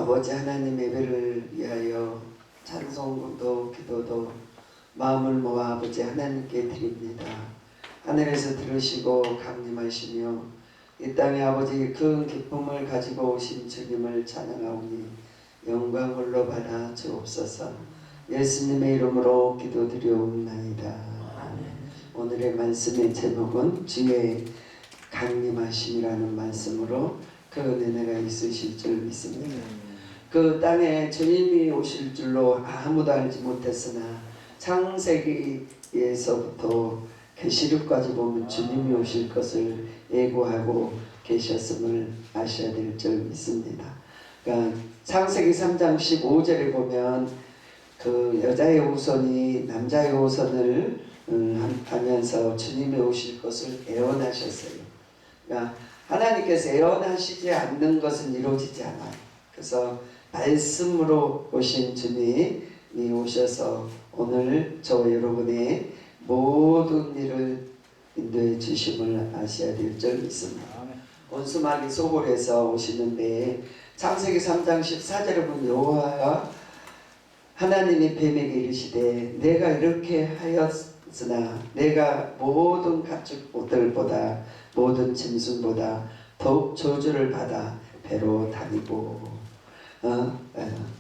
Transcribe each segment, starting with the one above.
아버지 하나님 예배를 위하여 찬송도 기도도 마음을 모아 아버지 하나님께 드립니다. 하늘에서 들으시고 강림하시며 이 땅에 아버지 큰 기쁨을 가지고 오신 주님을 찬양하오니 영광 홀로 받아 주옵소서. 예수님의 이름으로 기도드리옵나이다. 오늘의 말씀의 제목은 주의 강림하심이라는 말씀으로 그 은혜가 있으실 줄 믿습니다. 그 땅에 주님이 오실 줄로 아무도 알지 못했으나 창세기에서부터 계시록까지 보면 주님이 오실 것을 예고하고 계셨음을 아셔야 될 줄 믿습니다. 그러니까 창세기 3장 15절에 보면 그 여자의 후손이 남자의 후손을 하면서 주님이 오실 것을 예언하셨어요. 그러니까 하나님께서 예언하시지 않는 것은 이루어지지 않아요. 그래서 말씀으로 오신 주님이 오셔서 오늘 저와 여러분의 모든 일을 인도해 주심을 아셔야 될 줄 믿습니다. 원수마귀 소굴에서 오시는데 창세기 3장 14절에 보면 여호와가 하나님이 뱀에게 이르시되 내가 이렇게 하였으나 내가 모든 가축들보다 모든 짐승보다 더욱 저주를 받아 배로 다니고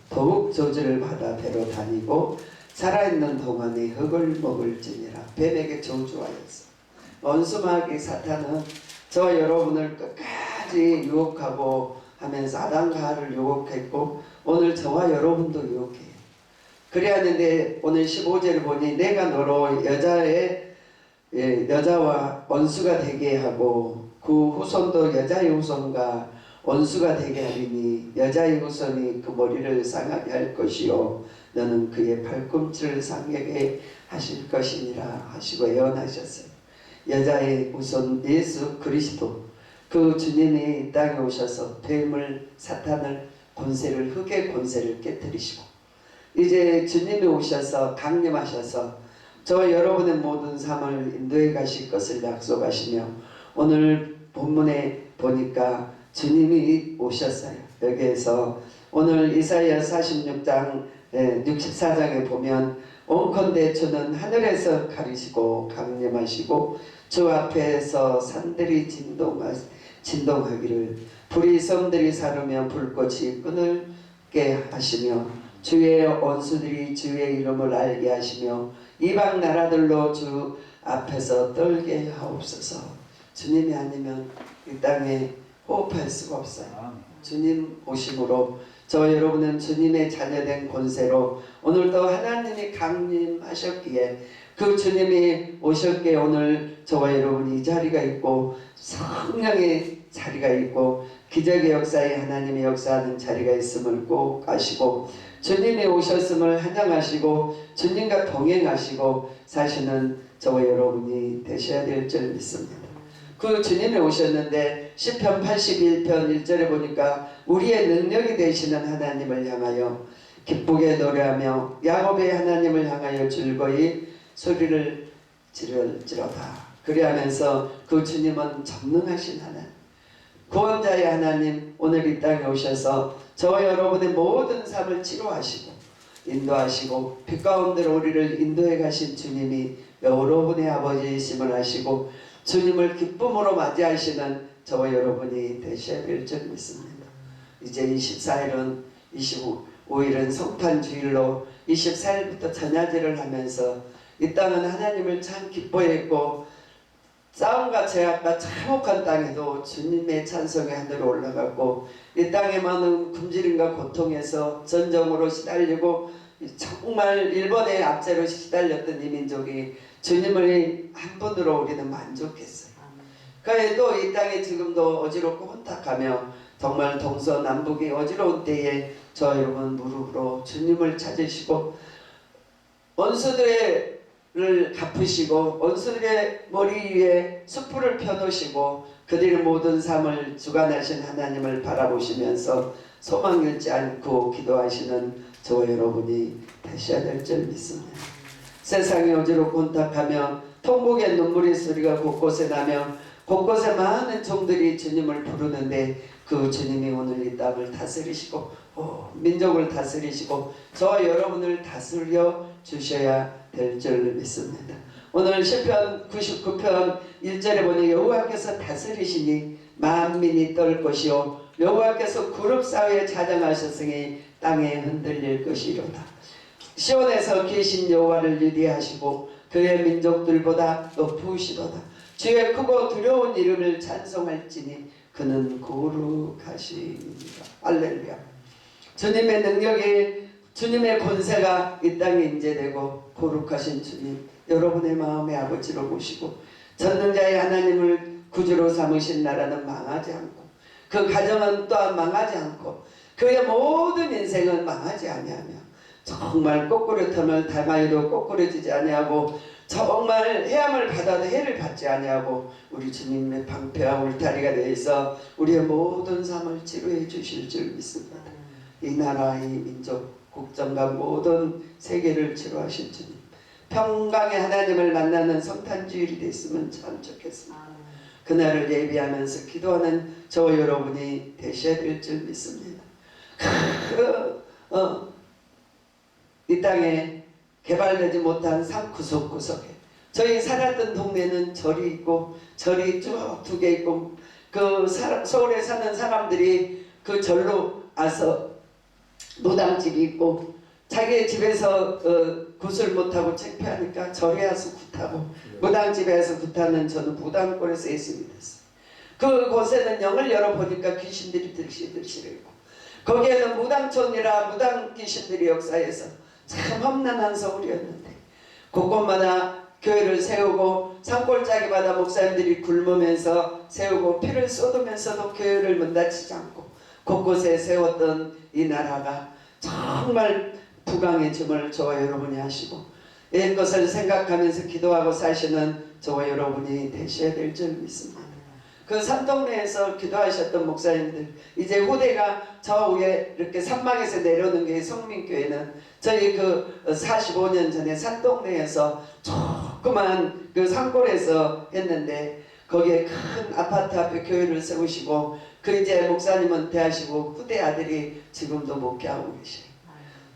더욱 저주를 받아 배로 다니고 살아있는 동안에 흙을 먹을지니라. 뱀에게 저주하였어. 원수마귀 사탄은 저와 여러분을 끝까지 유혹하고 하면서 아담과 하와를 유혹했고 오늘 저와 여러분도 유혹해요. 그래야하는데 오늘 15절을 보니 내가 너로 여자와 원수가 되게 하고 그 후손도 여자의 후손과 원수가 되게 하리니 여자의 후손이 그 머리를 상하게 할 것이요 너는 그의 발꿈치를 상하게 하실 것이니라 하시고 예언하셨어요. 여자의 후손 예수 그리스도 그 주님이 이 땅에 오셔서 뱀을 사탄을 권세를 흙의 권세를 깨뜨리시고 이제 주님이 오셔서 강림하셔서 저와 여러분의 모든 삶을 인도해 가실 것을 약속하시며 오늘 본문에 보니까 주님이 오셨어요. 여기에서 오늘 이사야 46장 64장에 보면 온컨대 주는 하늘에서 가리시고 강림하시고 주 앞에서 산들이 진동하기를 불이 섬들이 사르며 불꽃이 끊을게 하시며 주의 원수들이 주의 이름을 알게 하시며 이방 나라들로 주 앞에서 떨게 하옵소서. 주님이 아니면 이 땅에 호흡할 수가 없어요. 주님 오심으로 저 여러분은 주님의 자녀된 권세로 오늘도 하나님이 강림하셨기에 그 주님이 오셨기에 오늘 저와 여러분이 이 자리가 있고 성령의 자리가 있고 기적의 역사에 하나님의 역사하는 자리가 있음을 꼭 아시고 주님이 오셨음을 환영하시고 주님과 동행하시고 사시는 저와 여러분이 되셔야 될 줄 믿습니다. 그 주님이 오셨는데 시편 81편 1절에 보니까 우리의 능력이 되시는 하나님을 향하여 기쁘게 노래하며 야곱의 하나님을 향하여 즐거이 소리를 지를지로다. 그리하면서 그 주님은 전능하신 하나님 구원자의 하나님 오늘 이 땅에 오셔서 저와 여러분의 모든 삶을 치료하시고 인도하시고 빛 가운데로 우리를 인도해 가신 주님이 여러분의 아버지이심을 아시고 주님을 기쁨으로 맞이하시는 저와 여러분이 되셔야 될 줄 믿습니다. 이제 24일은 25일은 성탄주일로 24일부터 전야제를 하면서 이 땅은 하나님을 참 기뻐했고 싸움과 제약과 참혹한 땅에도 주님의 찬송이 하늘로 올라가고 이 땅의 많은 굶주림과 고통에서 전쟁으로 시달리고 정말 일본의 압제로 시달렸던 이 민족이 주님을 한 분으로 우리는 만족했어요. 그래도 이 땅에 지금도 어지럽고 혼탁하며 정말 동서남북이 어지러운 때에 저 여러분 무릎으로 주님을 찾으시고 원수들을 갚으시고 원수들의 머리 위에 숯불을 펴놓으시고 그들의 모든 삶을 주관하신 하나님을 바라보시면서 소망 잃지 않고 기도하시는 저와 여러분이 되셔야 될 줄 믿습니다. 세상이 어지럽고 혼탁하며 통곡의 눈물의 소리가 곳곳에 나며 곳곳에 많은 종들이 주님을 부르는데 그 주님이 오늘 이 땅을 다스리시고 민족을 다스리시고 저 여러분을 다스려 주셔야 될 줄 믿습니다. 오늘 시편 99편 1절에 보니 여호와께서 다스리시니 만민이 떨 것이요 여호와께서 구름 사이에 자정하셨으니 땅에 흔들릴 것이로다. 시온에서 계신 여호와를 위대하시고 그의 민족들보다 높으시도다. 주의 크고 두려운 이름을 찬송할지니 그는 거룩하시니라. 할렐루야. 주님의 능력이 주님의 권세가 이 땅에 임재되고 거룩하신 주님 여러분의 마음의 아버지로 모시고 전능자의 하나님을 구주로 삼으신 나라는 망하지 않고 그 가정은 또한 망하지 않고 그의 모든 인생은 망하지 아니하며 정말 거꾸로 턴을 당하여도 거꾸로지지 아니하고 정말 해함을 받아도 해를 받지 아니하고 우리 주님의 방패와 울타리가 되어서 우리의 모든 삶을 치료해 주실 줄 믿습니다. 이 나라, 이 민족, 국정과 모든 세계를 치료하실 주님 평강의 하나님을 만나는 성탄주일이 됐으면 참 좋겠습니다. 그날을 예비하면서 기도하는 저 여러분이 되셔야 될 줄 믿습니다. 이 땅에 개발되지 못한 산 구석구석에 저희 살았던 동네는 절이 있고 절이 쭉 두 개 있고 그 서울에 사는 사람들이 그 절로 와서 노당집이 있고 자기 집에서 굿을 못하고 창피하니까 절에 와서 굿하고 무당집에 와서 굿하는 저는 무당골에서 예수님이 됐어요. 그곳에는 영을 열어보니까 귀신들이 들시들시고 거기에는 무당촌이라 무당 귀신들이 역사해서 참 험난한 서울이었는데 곳곳마다 교회를 세우고 산골짜기마다 목사님들이 굶으면서 세우고 피를 쏟으면서도 교회를 문 닫히지 않고 곳곳에 세웠던 이 나라가 정말 부강해짐을 저와 여러분이 하시고 옛 것을 생각하면서 기도하고 사시는 저와 여러분이 되셔야 될 줄 믿습니다. 그 산동네에서 기도하셨던 목사님들 이제 후대가 저 위에 이렇게 산막에서 내려오는 게 성민교회는 저희 그 45년 전에 산동네에서 조그만 그 산골에서 했는데 거기에 큰 아파트 앞에 교회를 세우시고 그 이제 목사님은 대하시고 후대 아들이 지금도 목회하고 계셔요.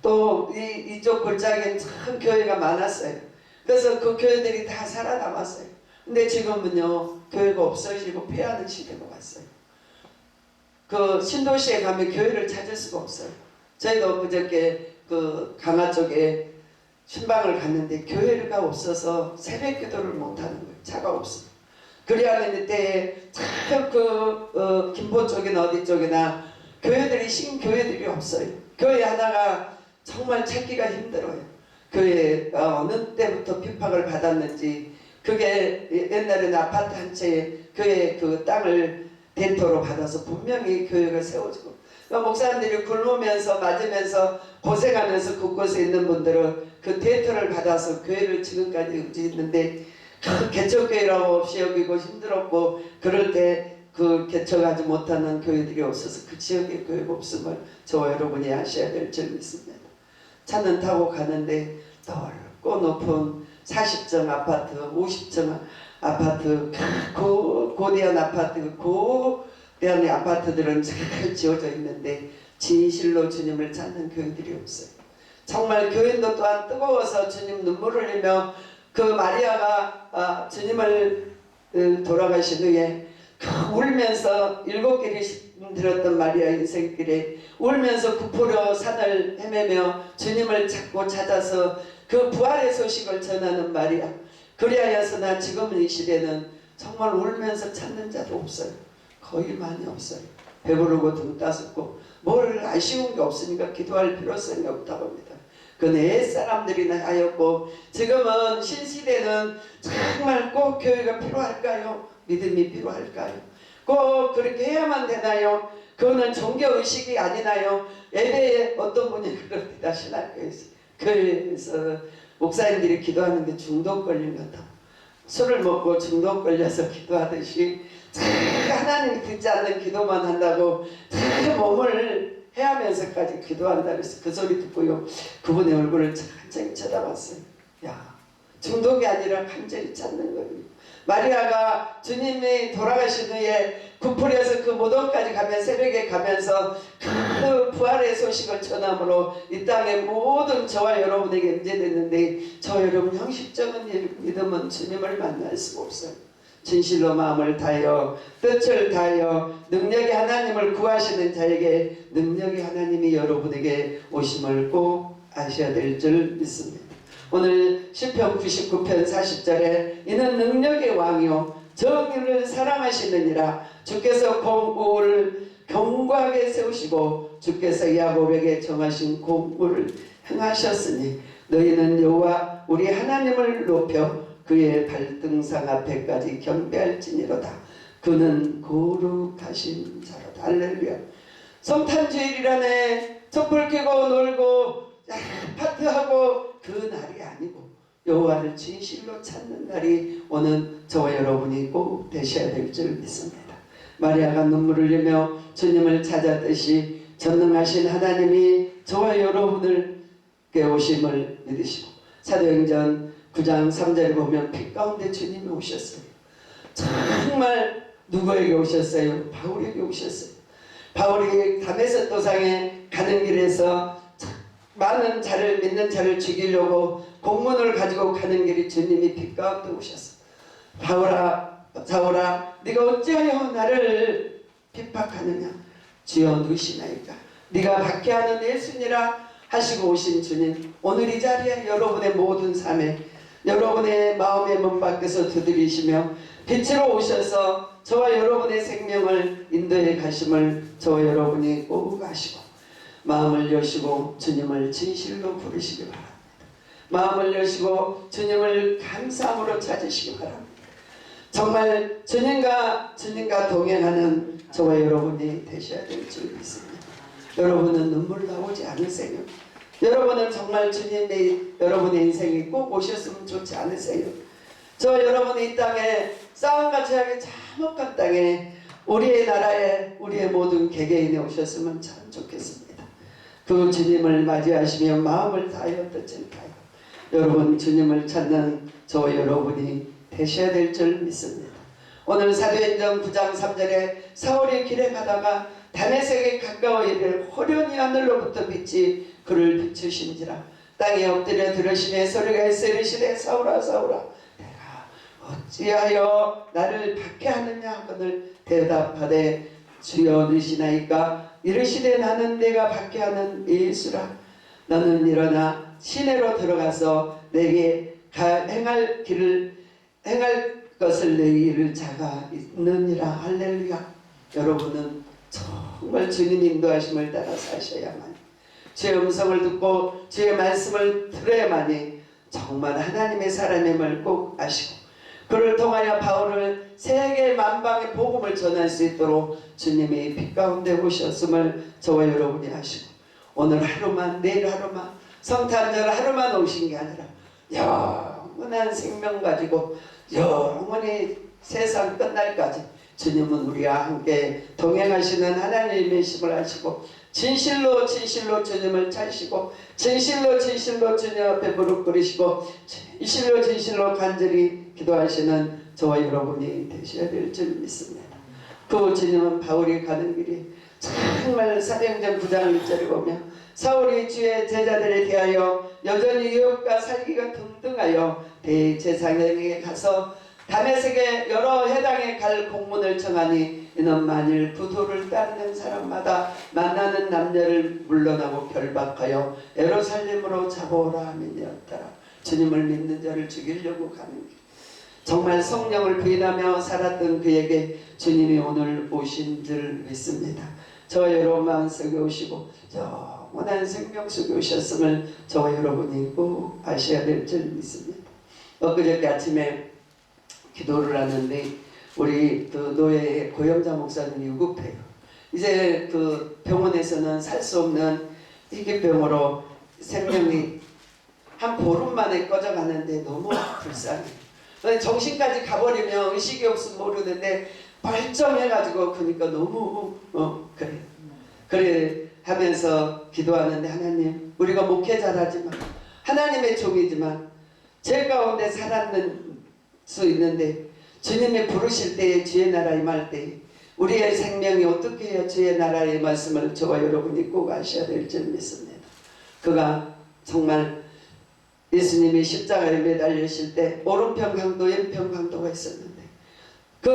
또 이쪽 골짜기엔 참 교회가 많았어요. 그래서 그 교회들이 다 살아남았어요. 근데 지금은요 교회가 없어지고 폐하는 시대가 왔어요. 그 신도시에 가면 교회를 찾을 수가 없어요. 저희도 그저께 그 강화 쪽에 신방을 갔는데 교회가 없어서 새벽 기도를 못하는 거예요. 차가 없어요. 그리하는 때에 참 김포 쪽이나 어디 쪽이나 교회들이 신교회들이 없어요. 교회 하나가 정말 찾기가 힘들어요. 교회 어느 때부터 핍박을 받았는지 그게 옛날에는 아파트 한 채에 교회 그 땅을 대토로 받아서 분명히 교회가 세워지고 목사님들이 굶으면서 맞으면서 고생하면서 곳곳에 있는 분들은 그 대토를 받아서 교회를 지금까지 유지했는데 개척교회라고 없이 여기고 힘들었고 그럴 때 그 개척하지 못하는 교회들이 없어서 그 지역에 교회가 없음을 저와 여러분이 아셔야 될 줄 믿습니다. 차는 타고 가는데 넓고 높은 40층 아파트, 50층 아파트, 고대한 아파트, 고대한 아파트들은 잘 지어져 있는데 진실로 주님을 찾는 교회들이 없어요. 정말 교인도 또한 뜨거워서 주님 눈물을 흘리며 그 마리아가 주님을 돌아가신 후에 울면서 7길이 들었던 마리아 인생길에 울면서 구포려 산을 헤매며 주님을 찾고 찾아서 그 부활의 소식을 전하는 마리아. 그리하여서나 지금 이 시대는 정말 울면서 찾는 자도 없어요. 거의 많이 없어요. 배부르고 등 따숩고 뭘 아쉬운 게 없으니까 기도할 필요성이 없다고 합니다. 그건 옛 사람들이나 하였고 지금은 신시대는 정말 꼭 교회가 필요할까요? 믿음이 필요할까요? 꼭 그렇게 해야만 되나요? 그거는 종교의식이 아니나요? 예배에 어떤 분이 그럽니다. 신학교에서. 그래서 목사님들이 기도하는 게 중독 걸린 거다. 술을 먹고 중독 걸려서 기도하듯이 하나님이 듣지 않는 기도만 한다고 몸을 해하면서까지 기도한다 그래서 그 소리 듣고요. 그분의 얼굴을 천천히 쳐다봤어요. 야, 중독이 아니라 간절히 찾는 거예요. 마리아가 주님이 돌아가신 후에 구풀에서 그 무덤까지 가면 새벽에 가면서 그 부활의 소식을 전함으로 이 땅의 모든 저와 여러분에게 임재됐는데 저 여러분 형식적인 믿음은 주님을 만날 수가 없어요. 진실로 마음을 다하여 뜻을 다하여 능력이 하나님을 구하시는 자에게 능력이 하나님이 여러분에게 오심을 꼭 아셔야 될 줄 믿습니다. 오늘 시편 99편 40절에 이는 능력의 왕이요 정의를 사랑하시느니라. 주께서 공의를 견고하게 세우시고 주께서 야곱에게 정하신 공의를 행하셨으니 너희는 여호와 우리 하나님을 높여 그의 발등상 앞에까지 경배할지니로다. 그는 거룩하신 자로다. 할렐루야. 성탄주일이라네. 촛불 켜고 놀고 파티하고 그 날이 아니고 여호와를 진실로 찾는 날이 오는 저와 여러분이 꼭 되셔야 될 줄 믿습니다. 마리아가 눈물을 흘리며 주님을 찾았듯이 전능하신 하나님이 저와 여러분을 깨우심을 믿으시고 사도행전 9장 3절에 보면 빛 가운데 주님이 오셨어요. 정말 누구에게 오셨어요? 바울에게 오셨어요. 바울이 다메섹 도상에 가는 길에서 많은 자를 믿는 자를 죽이려고 공문을 가지고 가는 길이 주님이 빛 가운데 오셨어. 바울아 사울아 네가 어찌하여 나를 핍박하느냐. 주여 누구시나이까. 네가 박해하는 예수니라 하시고 오신 주님, 오늘 이 자리에 여러분의 모든 삶에 여러분의 마음의 문 밖에서 두드리시며 빛으로 오셔서 저와 여러분의 생명을 인도해 가심을 저와 여러분이 꼭 아시고 마음을 여시고 주님을 진실로 부르시기 바랍니다. 마음을 여시고 주님을 감사함으로 찾으시기 바랍니다. 정말 주님과 동행하는 저와 여러분이 되셔야 될 줄 믿습니다. 여러분은 눈물 나오지 않으세요? 여러분은 정말 주님이 여러분의 인생에 꼭 오셨으면 좋지 않으세요? 저 여러분이 이 땅에 싸움과 죄악의 참혹한 땅에 우리의 나라에 우리의 모든 개개인에 오셨으면 참 좋겠습니다. 그 주님을 맞이하시며 마음을 다하여 뜻을 다하여 여러분 주님을 찾는 저 여러분이 되셔야 될 줄 믿습니다. 오늘 사도행전 9장 3절에 사울이 길에 가다가 다메섹에 가까워 이를 호련히 하늘로부터 빛이 그를 비추신지라. 땅에 엎드려 들으시며 소리가 있어 이르시되 사울아 사울아 내가 어찌하여 나를 박해하느냐 하거늘 대답하되 주여 누시나이까. 이르시되 나는 내가 박해하는 예수라. 너는 일어나 시내로 들어가서 내게 행할 것을 너희를 자가 있느니라. 할렐루야. 여러분은 정말 주님 인도하심을 따라 사셔야만, 주의 음성을 듣고 주의 말씀을 들어야만이 정말 하나님의 사람임을 꼭 아시고 그를 통하여 바울을 세계 만방의 복음을 전할 수 있도록 주님이 빛 가운데 오셨음을 저와 여러분이 아시고 오늘 하루만 내일 하루만 성탄절 하루만 오신 게 아니라 영원한 생명 가지고 영원히 세상 끝날까지 주님은 우리와 함께 동행하시는 하나님이심을 아시고 진실로 주님을 찾으시고 진실로 주님 앞에 무릎 꿇으시고 진실로 간절히 기도하시는 저와 여러분이 되셔야 될 줄 믿습니다. 그 주님은 바울이 가는 길이 정말 사도행전 9장 1절에 보면 사울이 주의 제자들에 대하여 여전히 유혹과 살기가 등등하여 대제사장에게 가서 다메섹의 여러 해당에 갈 공문을 청하니 이는 만일 부도를 따르는 사람마다 만나는 남녀를 물러나고 결박하여 예루살렘으로 잡아오라 함이니었더라. 주님을 믿는 자를 죽이려고 가는 길. 정말 성령을 부인하며 살았던 그에게 주님이 오늘 오신 줄 믿습니다. 저와 여러분 마음속에 오시고 영원한 생명 속에 오셨음을 저와 여러분이 꼭 아셔야 될 줄 믿습니다. 엊그저께 아침에 기도를 하는데 우리 그 노예 고영자 목사님이 유급해요. 이제 그 병원에서는 살 수 없는 희귀병으로 생명이 한 보름 만에 꺼져가는데 너무 불쌍해요. 정신까지 가버리면 의식이 없으면 모르는데 멀쩡해가지고 그러니까 너무 그래 하면서 기도하는데 하나님, 우리가 목회자라지만 하나님의 종이지만 죄 가운데 살았는 수 있는데 주님이 부르실 때에 주의 나라 임할 때 우리의 생명이 어떻게 해야 주의 나라의 말씀을 저와 여러분이 꼭 아셔야 될 줄 믿습니다. 그가 정말 예수님이 십자가에 매달리실 때 오른편 강도 왼편 강도가 있었는데 그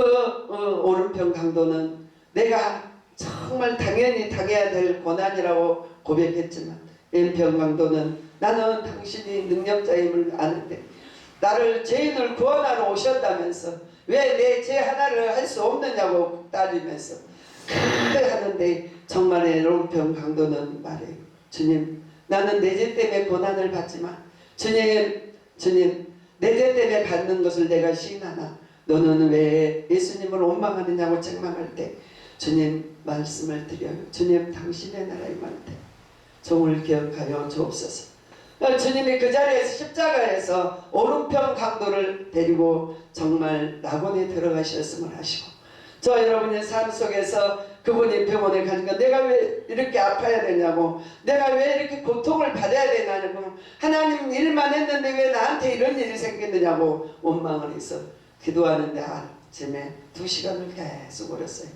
오른편 강도는 내가 정말 당연히 당해야 될 고난이라고 고백했지만 왼편 강도는 나는 당신이 능력자임을 아는데 나를 죄인을 구원하러 오셨다면서 왜 내 죄 하나를 할 수 없느냐고 따지면서 하는데 정말 오른편 강도는 말해요. 주님, 나는 내 죄 때문에 고난을 받지만 주님 내 죄 때문에 받는 것을 내가 시인하나 너는 왜 예수님을 원망하느냐고 책망할 때 주님 말씀을 드려요. 주님 당신의 나라에 임할 때 종을 기억하여 주옵소서. 주님이 그 자리에서 십자가에서 오른편 강도를 데리고 정말 낙원에 들어가셨음을 하시고 저 여러분의 삶 속에서 그분이 병원에 가니까 내가 왜 이렇게 아파야 되냐고 내가 왜 이렇게 고통을 받아야 되냐고 하나님 일만 했는데 왜 나한테 이런 일이 생기느냐고 원망을 해서 기도하는데 아침에 2시간을 계속 울었어요.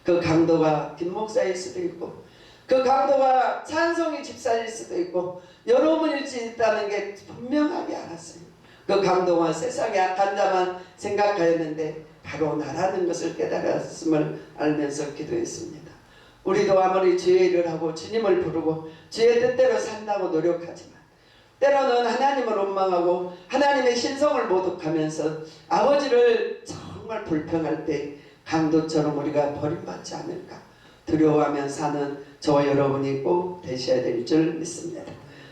그 강도가 김 목사일 수도 있고 그 강도가 찬송이 집사일 수도 있고 여러 분일 수 있다는 게 분명하게 알았어요. 그 강도가 세상에 악한 자만 생각하였는데 바로 나라는 것을 깨달았음을 알면서 기도했습니다. 우리도 아무리 주의 일을 하고 주님을 부르고 주의 뜻대로 산다고 노력하지만 때로는 하나님을 원망하고 하나님의 신성을 모독하면서 아버지를 정말 불평할 때 강도처럼 우리가 버림받지 않을까 두려워하며 사는 저와 여러분이 꼭 되셔야 될 줄 믿습니다.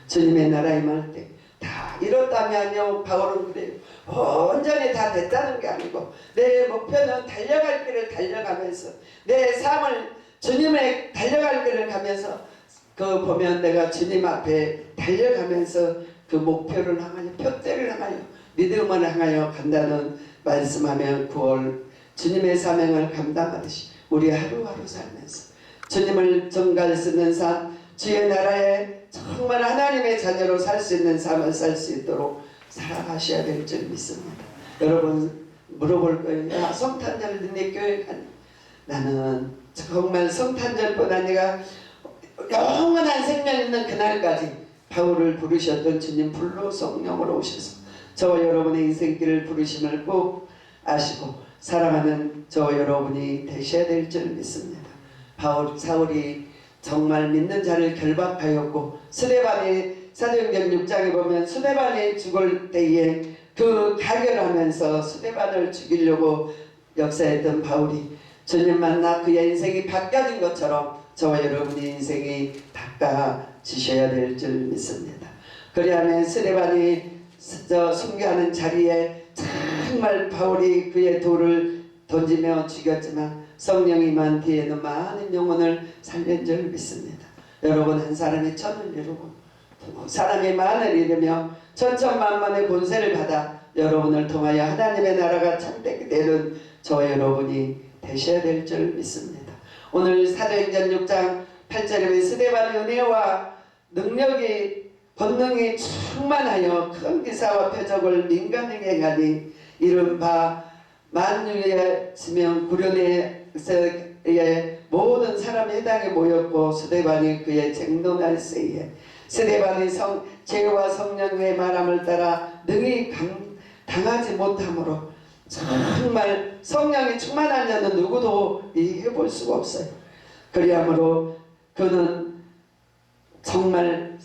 주님의 나라 임할 때 다 이렇다면요 바울은 그래요. 온전히 다 됐다는 게 아니고 내 목표는 달려갈 길을 달려가면서 내 삶을 주님의 달려갈 길을 가면서 그 보면 내가 주님 앞에 달려가면서 그 목표를 향하여 표대를 향하여 믿음을 향하여 간다는 말씀하면 9월 주님의 사명을 감당하듯이 우리 하루하루 살면서 주님을 정갈 수 있는 삶 주의 나라에 정말 하나님의 자녀로 살 수 있는 삶을 살 수 있도록 살아가셔야 될 줄 믿습니다. 여러분 물어볼 거예요. 야, 성탄절 내 교회 가니? 나는 정말 성탄절보다 내가 영원한 생명 있는 그날까지 바울을 부르셨던 주님 불로 성령으로 오셔서 저와 여러분의 인생길을 부르심을 꼭 아시고 사랑하는 저와 여러분이 되셔야 될 줄 믿습니다. 사울이 정말 믿는 자를 결박하였고 스데반이 사도행전 6장에 보면 스데반이 죽을 때에 그 가결하면서 스데반을 죽이려고 역사했던 바울이 주님 만나 그의 인생이 바뀌어진 것처럼 저와 여러분의 인생이 바꿔지셔야 될 줄 믿습니다. 그리하면 스데반이 순교하는 자리에 정말 바울이 그의 돌을 던지며 죽였지만 성령이 임한 뒤에는 많은 영혼을 살린 줄 믿습니다. 여러분 한 사람이 천을 이루고 사람이 만을 이루며 천천만만의 권세를 받아 여러분을 통하여 하나님의 나라가 창대하게 되는 저와 여러분이 되셔야 될 줄 믿습니다. 오늘 사도행전 6장 8절에 스데반의 은혜와 능력이 권능이 충만하여 큰 기사와 표적을 민간에게 행하니 이른바 만유의 지명 구련의 모든 사람이 해당에 모였고 스데반이 그의 쟁론할세에 스데반이 죄와 성령의 말함을 따라 능히 당하지 못하므로 정말 성령이 충만한 자는 누구도 이해볼 수가 없어요. 그리하므로 그는 정말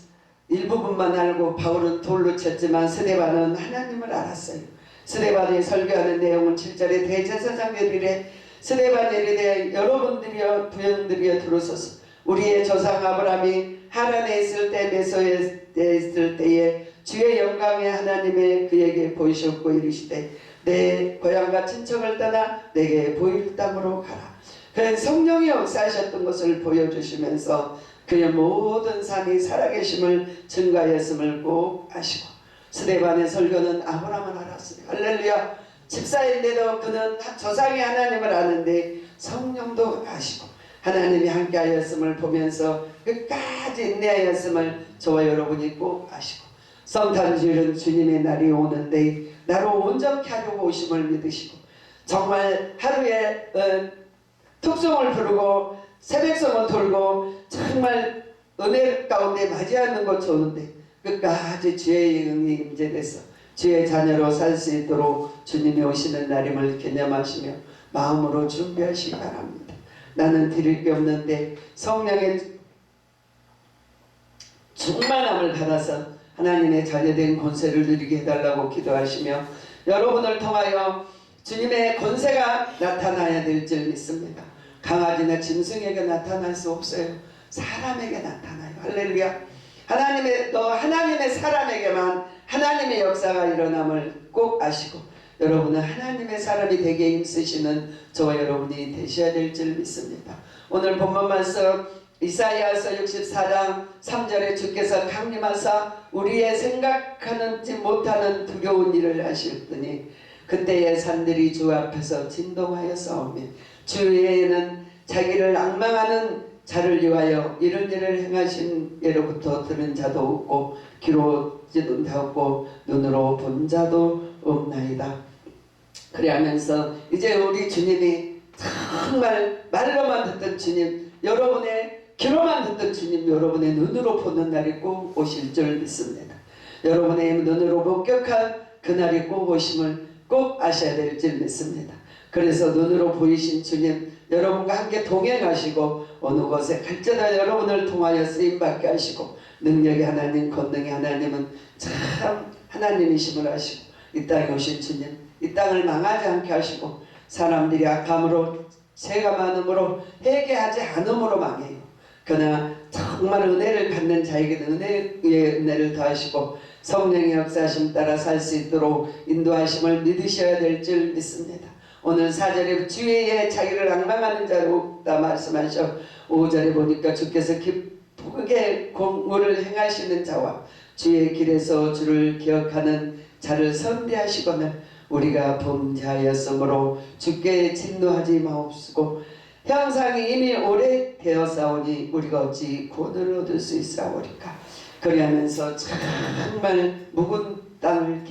일부분만 알고 바울은 돌로 쳤지만 스데반은 하나님을 알았어요. 스데반이 설교하는 내용은 7절에 대제사장들이래 스데반이 이르되 여러분들이여 부형들이여 들으소서 우리의 조상 아브라함이 하란에 있을 때 메소에 있을 때에 주의 영광의 하나님의 그에게 보이셨고 이르시되 내 고향과 친척을 떠나 내게 보일 땅으로 가라. 그는 성령이 역사하셨던 것을 보여주시면서 그의 모든 삶이 살아계심을 증가했음을 꼭 아시고 스데반의 설교는 아브라함을 알았어요. 할렐루야. 집사인데도 그는 조상의 하나님을 아는데 성령도 아시고 하나님이 함께하였음을 보면서 끝까지 인내하였음을 저와 여러분이 꼭 아시고 성탄절은 주님의 날이 오는데 나로 온전케 하려고 오심을 믿으시고 정말 하루에 특송을 부르고 새벽송을 돌고 정말 은혜 가운데 맞이하는 것 좋은데 끝까지 주의 영이 임재돼서 주의 자녀로 살 수 있도록 주님이 오시는 날임을 기념하시며 마음으로 준비하시기 바랍니다. 나는 드릴 게 없는데 성령의 충만함을 받아서 하나님의 자녀된 권세를 누리게 해달라고 기도하시며 여러분을 통하여 주님의 권세가 나타나야 될 줄 믿습니다. 강아지나 짐승에게 나타날 수 없어요. 사람에게 나타나요. 할렐루야. 하나님의 사람에게만 하나님의 역사가 일어남을 꼭 아시고 여러분은 하나님의 사람이 되게 힘쓰시는 저와 여러분이 되셔야 될 줄 믿습니다. 오늘 본문 말씀 이사야서 64장 3절에 주께서 강림하사 우리의 생각하지 못하는 두려운 일을 하셨더니 그때의 산들이 주 앞에서 진동하여 싸우며 주 외에는 자기를 앙망하는 자를 위하여 이런 일을 행하신 예로부터 들은 자도 없고 귀로 듣는 자도 없고 눈으로 본 자도 없나이다. 그래 하면서 이제 우리 주님이 정말 말로만 듣던 주님, 여러분의 귀로만 듣던 주님, 여러분의 눈으로 보는 날이 꼭 오실 줄 믿습니다. 여러분의 눈으로 목격한 그날이 꼭 오심을 꼭 아셔야 될 줄 믿습니다. 그래서 눈으로 보이신 주님, 여러분과 함께 동행하시고 어느 곳에 갈지라도 여러분을 통하여 쓰임받게 하시고 능력의 하나님, 권능의 하나님은 참 하나님이심을 아시고 이 땅에 오신 주님, 이 땅을 망하지 않게 하시고 사람들이 악함으로 죄가 많음으로 회개하지 않음으로 망해요. 그러나 정말 은혜를 받는 자에게는 은혜의 은혜를 더하시고 성령의 역사하심 따라 살 수 있도록 인도하심을 믿으셔야 될 줄 믿습니다. 오늘 4절에 주의 자기를 앙망하는 자로 다 말씀하셔 5절에 보니까 주께서 기쁘게 공무를 행하시는 자와 주의 길에서 주를 기억하는 자를 선대하시거늘 우리가 범죄하였으므로 주께 진노하지 마옵시고 형상이 이미 오래되었사오니 우리가 어찌 구원을 얻을 수 있사오리까. 그리하면서 정말 묵은 땅을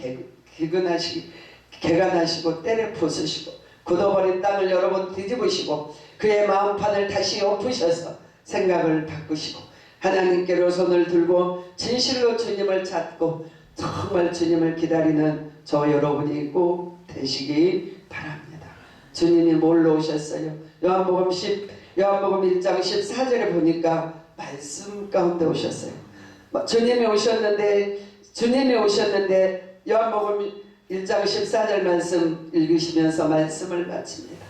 개간하시고 때려 부수시고 굳어버린 땅을 여러 번 뒤집으시고 그의 마음판을 다시 엎으셔서 생각을 바꾸시고 하나님께로 손을 들고 진실로 주님을 찾고 정말 주님을 기다리는 저 여러분이 꼭 되시기 바랍니다. 주님이 뭘로 오셨어요? 요한복음 1장 14절에 보니까 말씀 가운데 오셨어요. 주님이 오셨는데 요한복음 1장 14절 말씀 읽으시면서 말씀을 마칩니다.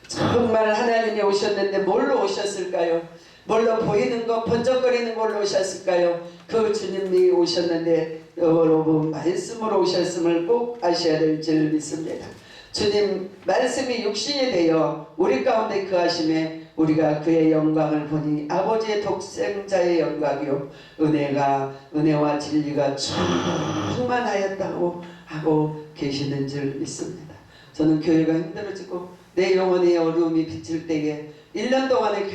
정말 하나님이 오셨는데 뭘로 오셨을까요? 뭘로 보이는 것, 번쩍거리는 걸로 오셨을까요? 그 주님이 오셨는데 여러분 말씀으로 오셨음을 꼭 아셔야 될 줄 믿습니다. 주님 말씀이 육신이 되어 우리 가운데 거하심에 우리가 그의 영광을 보니 아버지의 독생자의 영광이요 은혜와 진리가 충만하였다고 하고 계시는 줄 믿습니다. 저는 교회가 힘들어지고 내 영혼의 어려움이 비칠 때에 1년 동안에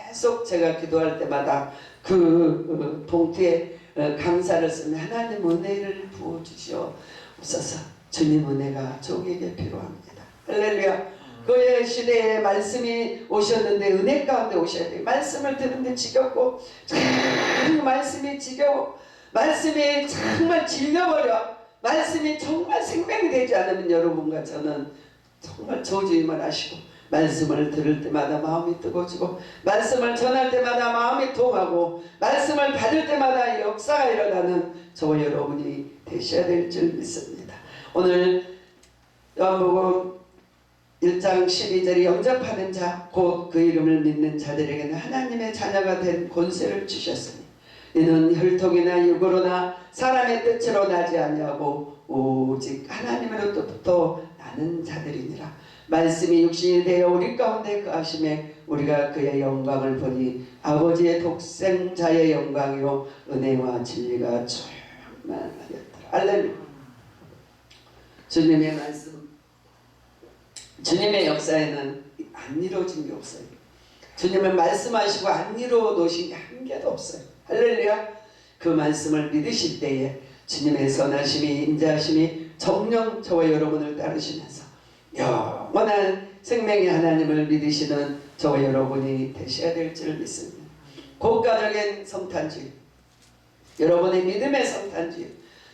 계속 제가 기도할 때마다 그 봉투에 감사를 쓰면 하나님 은혜를 부어주시옵소서. 주님 은혜가 종에게 필요합니다. 할렐루야. 그의 시대에 말씀이 오셨는데 은혜 가운데 오셔야 돼요. 말씀을 듣는데 지겹고 말씀이 지겨워 말씀이 정말 질려버려 말씀이 정말 생명이 되지 않으면 여러분과 저는 정말 저주임을 아시고 말씀을 들을 때마다 마음이 뜨거워지고 말씀을 전할 때마다 마음이 통하고 말씀을 받을 때마다 역사가 일어나는 저와 여러분이 되셔야 될 줄 믿습니다. 오늘 요한복음 1장 12절이 영접하는 자 곧 그 이름을 믿는 자들에게는 하나님의 자녀가 된 권세를 주셨으니 이는 혈통이나 육으로나 사람의 뜻으로 나지 아니하고 오직 하나님으로부터 나는 자들이니라. 말씀이 육신이 되어 우리 가운데 거하심에 우리가 그의 영광을 보니 아버지의 독생자의 영광이요 은혜와 진리가 충만하였더라. 할렐루야. 주님의 말씀, 주님의 역사에는 안 이루어진 게 없어요. 주님은 말씀하시고 안 이루어 놓으신 게 한 개도 없어요. 할렐루야. 그 말씀을 믿으실 때에 주님의 선하심이 인자하심이 정령 저와 여러분을 따르시면서 영원한 생명의 하나님을 믿으시는 저와 여러분이 되셔야 될 줄 믿습니다. 고가적인 성탄주의, 여러분의 믿음의 성탄주의,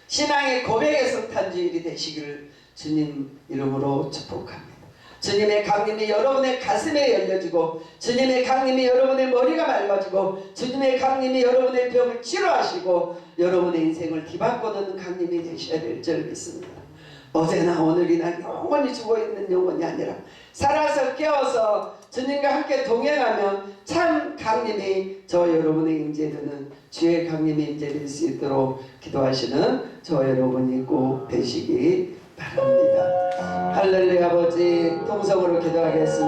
신앙의 고백의 성탄주일이 되시기를 주님 이름으로 축복합니다. 주님의 강림이 여러분의 가슴에 열려지고, 주님의 강림이 여러분의 머리가 맑아지고, 주님의 강림이 여러분의 병을 치료하시고 여러분의 인생을 뒤바꿔놓는 강림이 되셔야 될 줄 믿습니다. 어제나 오늘이나 영원히 죽어있는 영혼이 아니라 살아서 깨어서 주님과 함께 동행하며 참 강림이 저와 여러분의 임재되는 주의 강림이 임재될 수 있도록 기도하시는 저와 여러분이 꼭 되시기 바랍니다. 할렐루야. 아버지, 통성으로 기도하겠습니다.